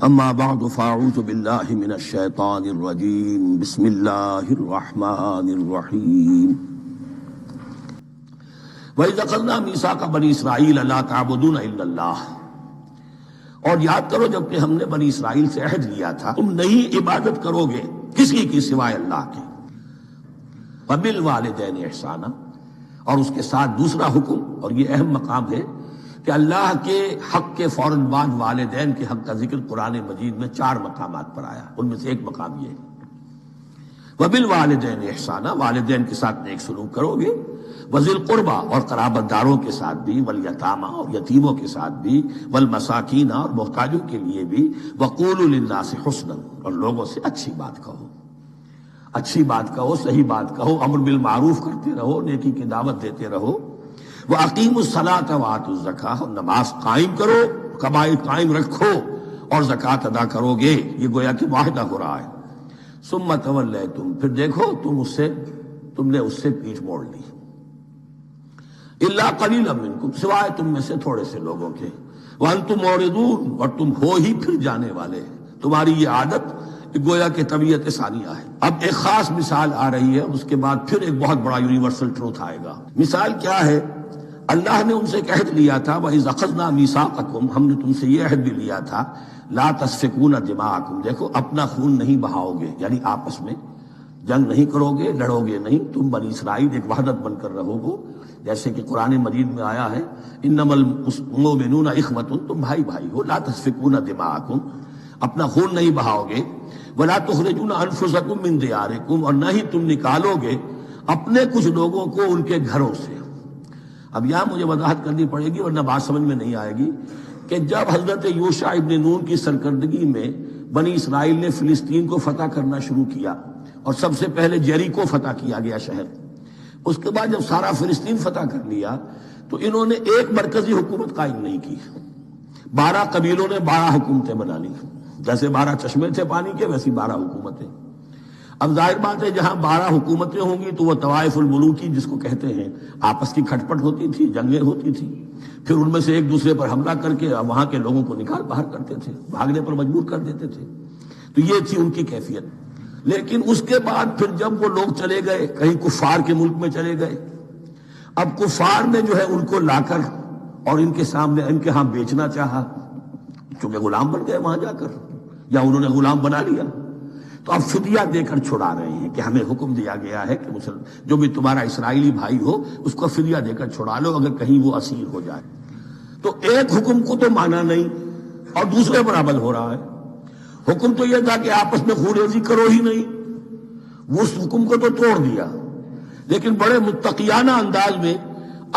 اما بعد فاعوذ باللہ من الشیطان الرجیم بسم اللہ الرحمن الرحیم وَإِذْ أَخَذْنَا مِيثَاقَ بَنِي إِسْرَائِيلَ لَا تَعْبُدُونَ إِلَّا اللَّهَ، اور یاد کرو جب کہ ہم نے بنی اسرائیل سے عہد لیا تھا تم نہیں عبادت کرو گے کسی کی سوائے اللہ کے، وَبِالْوَالِدَيْنِ إِحْسَانًا، اور اس کے ساتھ دوسرا حکم، اور یہ اہم مقام ہے کہ اللہ کے حق کے فوراً بعد والدین کے حق کا ذکر قرآن مجید میں 4 مقامات پر آیا، ان میں سے ایک مقام یہ ہے وَبِالْوَالِدَيْنِ إِحْسَانًا، والدین کے ساتھ نیک سلوک کرو گے، وَذِي الْقُرْبَىٰ، اور قرابت داروں کے ساتھ بھی، وَالْيَتَامَىٰ، اور یتیموں کے ساتھ بھی، وَالْمَسَاكِينَ، اور محتاجوں کے لیے بھی، وَقُولُوا لِلنَّاسِ حُسْنًا، اور لوگوں سے اچھی بات کہو، اچھی بات کہو، صحیح بات کہو، امر بالمعروف کرتے رہو، نیکی کی دعوت دیتے رہو، وَأَقِيمُوا الصَّلَاةَ وَآتُوا الزَّكَاةَ، اور نماز قائم کرو، قبائل قائم رکھو اور زکوٰۃ ادا کرو گے، یہ گویا کہ معاہدہ ہو رہا ہے۔ ثُمَّ تَوَلَّيْتُمْ، پھر دیکھو تم نے اس سے پیٹھ موڑ لی، إِلَّا قَلِيلًا مِّنكُمْ، سوائے تم میں سے تھوڑے سے لوگوں کے، وَأَنْتُمْ مُعْرِضُونَ، اور تم ہو ہی پھر جانے والے، تمہاری یہ عادت گویا کہ طبیعت ثانیہ ہے۔ اب ایک خاص مثال آ رہی ہے، اس کے بعد پھر ایک بہت بڑا یونیورسل ٹروتھ آئے گا۔ مثال کیا ہے؟ اللہ نے ان سے ایک عہد لیا تھا، وَإِذْ أَخَذْنَا مِيثَاقَكُمْ، ہم نے تم سے یہ عہد بھی لیا تھا، لَا تَسْفِكُونَ دِمَاءَكُمْ، دیکھو اپنا خون نہیں بہاؤ گے، یعنی آپس میں جنگ نہیں کرو گے، لڑو گے نہیں، تم بنی اسرائیل ایک وحدت بن کر رہو گو، جیسے کہ قرآن مجید میں آیا ہے إِنَّمَا الْمُؤْمِنُونَ إِخْوَةٌ، تم بھائی بھائی ہو، لَا تَسْفِكُونَ دِمَاءَكُمْ، اپنا خون نہیں بہاؤ گے، وَلَا تُخْرِجُونَ أَنفُسَكُم مِّن دِيَارِكُمْ، اور نہ ہی تم نکالو گے اپنے کچھ لوگوں کو ان کے گھروں سے۔ اب یہاں مجھے وضاحت کرنی پڑے گی ورنہ بات سمجھ میں نہیں آئے گی کہ جب حضرت یوشع ابن نون کی سرکردگی میں بنی اسرائیل نے فلسطین کو فتح کرنا شروع کیا، اور سب سے پہلے جیریکو فتح کیا گیا شہر، اس کے بعد جب سارا فلسطین فتح کر لیا تو انہوں نے ایک مرکزی حکومت قائم نہیں کی، 12 قبیلوں نے 12 حکومتیں بنا لی، جیسے 12 چشمے تھے پانی کے ویسی 12 حکومتیں۔ اب ظاہر بات ہے جہاں 12 حکومتیں ہوں گی تو وہ طوائف الملوکی جس کو کہتے ہیں، آپس کی کھٹ پٹ ہوتی تھی، جنگیں ہوتی تھی، پھر ان میں سے ایک دوسرے پر حملہ کر کے وہاں کے لوگوں کو نکال باہر کرتے تھے، بھاگنے پر مجبور کر دیتے تھے، تو یہ تھی ان کی کیفیت۔ لیکن اس کے بعد پھر جب وہ لوگ چلے گئے کہیں کفار کے ملک میں چلے گئے، اب کفار نے جو ہے ان کو لا کر اور ان کے سامنے ان کے ہاں بیچنا چاہا، چونکہ غلام بن گئے وہاں جا کر، یا انہوں نے غلام بنا لیا، تو اب فدیہ دے کر چھڑا رہے ہیں کہ ہمیں حکم دیا گیا ہے کہ جو بھی تمہارا اسرائیلی بھائی ہو اس کو فدیہ دے کر چھڑا لو اگر کہیں وہ اسیر ہو جائے۔ تو ایک حکم کو تو مانا نہیں اور دوسرے پر عمل ہو رہا ہے۔ حکم تو یہ تھا کہ آپس میں خون ریزی کرو ہی نہیں، اس حکم کو تو توڑ دیا، لیکن بڑے متقیانہ انداز میں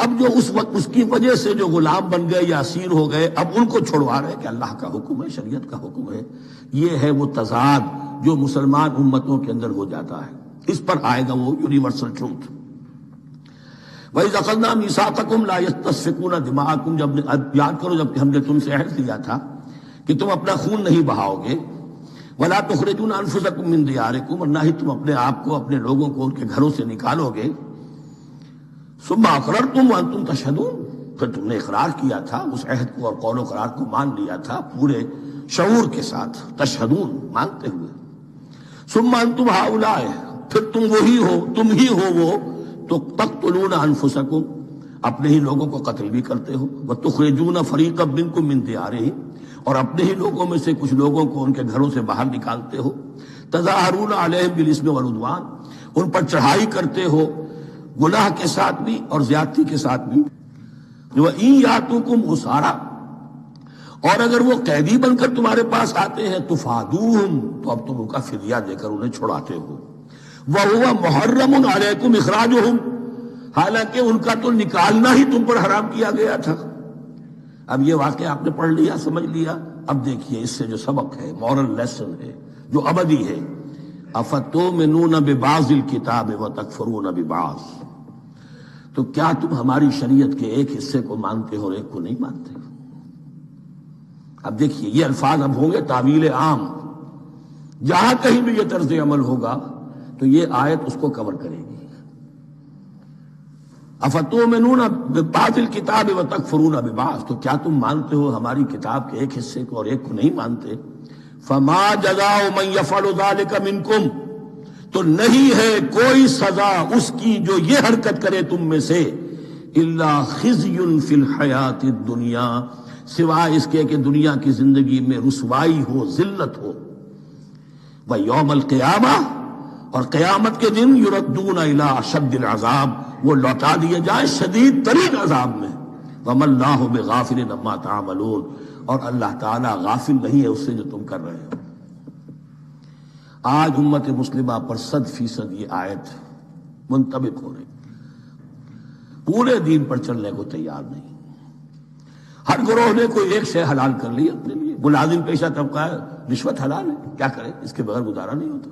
اب جو اس وقت اس کی وجہ سے جو غلام بن گئے یا اسیر ہو گئے اب ان کو چھڑوا رہے کہ اللہ کا حکم ہے، شریعت کا حکم ہے۔ یہ ہے وہ تضاد جو مسلمان امتوں کے اندر ہو جاتا ہے، اس پر آئے گا وہ یونیورسل ٹروتھ۔ وَإِذْ أَخَذْنَا مِيثَاقَكُمْ لَا تَسْفِكُونَ دِمَاءَكُمْ، جب یاد کرو جب کہ ہم نے تم سے عہد لیا تھا کہ تم اپنا خون نہیں بہاؤ گے، وَلَا تُخْرِجُونَ أَنفُسَكُم مِّن دِيَارِكُمْ، اور نہ ہی تم اپنے آپ کو اپنے لوگوں کو ان کے گھروں سے نکالو گے، ثُمَّ أَقْرَرْتُمْ وَأَنْتُمْ تَشْهَدُونَ، پھر تم نے اقرار کیا تھا اس عہد کو اور قول و قرار کو مان لیا تھا پورے شعور کے ساتھ، تشہدون مانتے ہوئے، ثم انتم ہؤلاء، پھر تم وہی ہو، تم ہی ہو وہ تو تقتلون انفسکم، اپنے ہی لوگوں کو قتل بھی کرتے ہو، وتخرجون فریقا منکم من دیارہم، اور اپنے ہی لوگوں میں سے کچھ لوگوں کو ان کے گھروں سے باہر نکالتے ہو، تظاہرون علیہم بالاسم والعدوان، ان پر چڑھائی کرتے ہو گناہ کے ساتھ بھی اور زیادتی کے ساتھ بھی، وَإِن یاتوکم اسارا، اور اگر وہ قیدی بن کر تمہارے پاس آتے ہیں تفادوہم، تو اب تم ان کا فدیہ دے کر انہیں چھڑاتے ہو، وَهُوَ مُحَرَّمٌ عَلَيْكُمْ إِخْرَاجُهُمْ، حالانکہ ان کا تو نکالنا ہی تم پر حرام کیا گیا تھا۔ اب یہ واقعہ آپ نے پڑھ لیا، سمجھ لیا، اب دیکھیے اس سے جو سبق ہے، مورل لیسن ہے جو ابدی ہے، أَفَتُؤْمِنُونَ بِبَعْضِ الْكِتَابِ وَتَكْفُرُونَ بِبَعْضٍ، تو کیا تم ہماری شریعت کے ایک حصے کو مانتے ہو اور ایک کو نہیں مانتے؟ اب دیکھیے یہ الفاظ اب ہوں گے تعویل عام، جہاں کہیں بھی یہ طرز عمل ہوگا تو یہ آیت اس کو کور کرے گی۔ افتؤمنون ببعض الکتاب وتکفرون ببعض، تو کیا تم مانتے ہو ہماری کتاب کے ایک حصے کو اور ایک کو نہیں مانتے؟ فما جزاء من يفعل ذلك منکم، تو نہیں ہے کوئی سزا اس کی جو یہ حرکت کرے تم میں سے، الا خزی فی الحیات الدنیا، سوائے اس کے کہ دنیا کی زندگی میں رسوائی ہو، ذلت ہو، ویوم القیامہ، اور قیامت کے دن یردون الی اشد العذاب، وہ لوٹا دیے جائیں شدید ترین عذاب میں، وما اللہ بغافل عما تعملون، اور اللہ تعالیٰ غافل نہیں ہے اس سے جو تم کر رہے ہو۔ آج امت مسلمہ پر 100% یہ آیت منطبق ہو رہی، پورے دین پر چلنے کو تیار نہیں۔ ہر گروہ نے کوئی ایک شے حلال کر لی اپنے لیے، ملازم پیشہ طبقہ ہے، رشوت حلال ہے، کیا کرے، اس کے بغیر گزارا نہیں ہوتا۔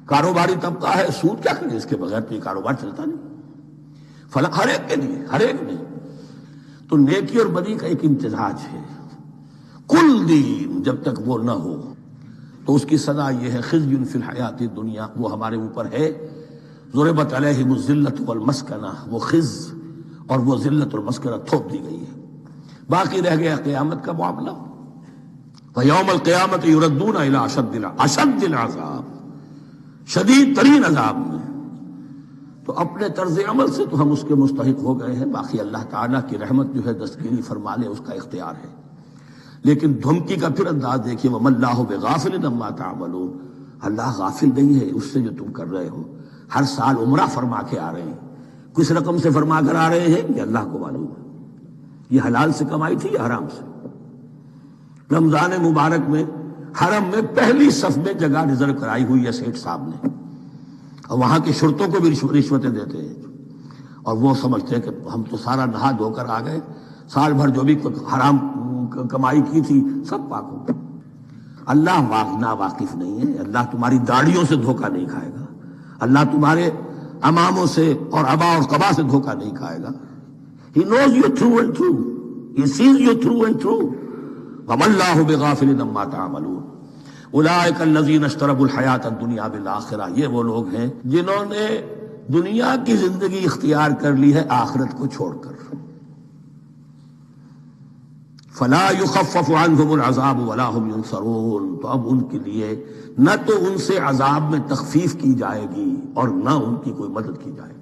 کاروباری طبقہ ہے، سود، کیا کرے، اس کے بغیر تو یہ کاروبار چلتا نہیں۔ فلاں ہر ایک کے لیے، ہر ایک نے تو نیکی اور بدی کا ایک امتزاج ہے۔ کل دین جب تک وہ نہ ہو تو اس کی سزا یہ ہے خزی فی الحیات الدنیا، وہ ہمارے اوپر ہے، ضربت علیہم الذلۃ والمسکنہ، وہ خز اور وہ ذلت اور مسکنہ تھوپ دی گئی ہے۔ باقی رہ گیا قیامت کا معاملہ، ویوم القیامت یردون الی اشد العذاب، شدید ترین عذاب میں۔ تو اپنے طرز عمل سے تو ہم اس کے مستحق ہو گئے ہیں، باقی اللہ تعالیٰ کی رحمت جو ہے دستگیری فرما لے اس کا اختیار ہے۔ لیکن دھمکی کا پھر انداز دیکھیے، وَمَا اللَّهُ بِغَافِلٍ عَمَّا تَعْمَلُونَ، اللہ غافل نہیں ہے اس سے جو تم کر رہے ہو۔ ہر سال عمرہ فرما کے آ رہے ہیں، کس رقم سے فرما کر آ رہے ہیں یہ اللہ کو معلوم ہے، یہ حلال سے کمائی تھی یا حرام سے۔ رمضان مبارک میں حرم میں پہلی صف میں جگہ ریزرو کرائی ہوئی ہے سیٹھ صاحب نے، اور وہاں کے شرطوں کو بھی رشوتیں دیتے ہیں، اور وہ سمجھتے ہیں کہ ہم تو سارا نہا دھو کر آ گئے، سال بھر جو بھی حرام کمائی کی تھی سب پاک ہو گئی۔ اللہ نا واقف نہیں ہے، اللہ تمہاری داڑھیوں سے دھوکہ نہیں کھائے گا، اللہ تمہارے اماموں سے اور ابا اور قبا سے دھوکہ نہیں کھائے گا۔ He knows you through and through, He sees you through and through. وَمَا اللَّهُ بِغَافِلٍ عَمَّا تَعْمَلُونَ أُولَٰئِكَ الَّذِينَ اشْتَرَوُا الْحَيَاةَ الدُّنْيَا بِالْآخِرَةِ، یہ وہ لوگ ہیں جنہوں نے دنیا کی زندگی اختیار کر لی ہے آخرت کو چھوڑ کر۔ فَلَا يُخَفَّفُ عَنْهُمُ الْعَذَابُ وَلَا هُمْ يُنصَرُونَ، تو اب ان کے لیے نہ تو ان سے عذاب میں تخفیف کی جائے گی اور نہ ان کی کوئی مدد کی جائے گی۔